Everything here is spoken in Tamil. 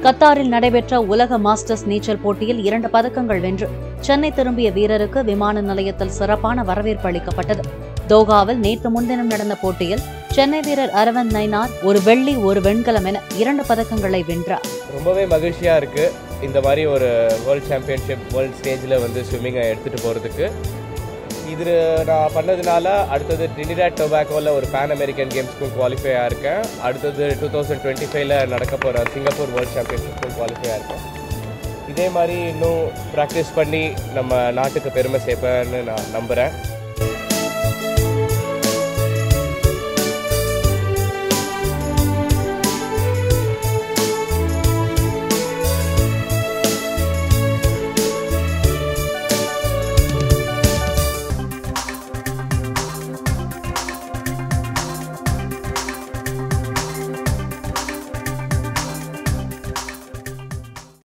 கத்தாரில் நடைபெற்ற உலக மாஸ்டர்ஸ் நீச்சல் போட்டியில் 2 பதக்கங்கள் வென்று சென்னை திரும்பிய வீரருக்கு விமான நிலையத்தில் சிறப்பான வரவேற்பு அளிக்கப்பட்டது. தோகாவில் நேற்று முன்தினம் நடந்த போட்டியில் சென்னை வீரர் அரவிந்த் நைனார் 1 வெள்ளி 1 வெண்கலம் என 2 பதக்கங்களை வென்றார். ரொம்பவே மகிழ்ச்சியாக இருக்குது. இந்த மாதிரி ஒரு வேர்ல்டு சாம்பியன்ஷிப் வேர்ல்டு ஸ்டேஜில் எடுத்துகிட்டு போகிறதுக்கு. இது நான் பண்ணதுனால அடுத்தது டிரினிடாட் டொபாகோவில் ஒரு பேன் அமெரிக்கன் கேம்ஸ்க்கும் குவாலிஃபை ஆகிருக்கேன். அடுத்தது 2025 நடக்க போகிற சிங்கப்பூர் வேர்ல்டு சாம்பியன்ஷிப்க்கும் குவாலிஃபை ஆகிருக்கேன். இதே மாதிரி இன்னும் ப்ராக்டிஸ் பண்ணி நம்ம நாட்டுக்கு பெருமை சேர்ப்பேன்னு நான் நம்புகிறேன்.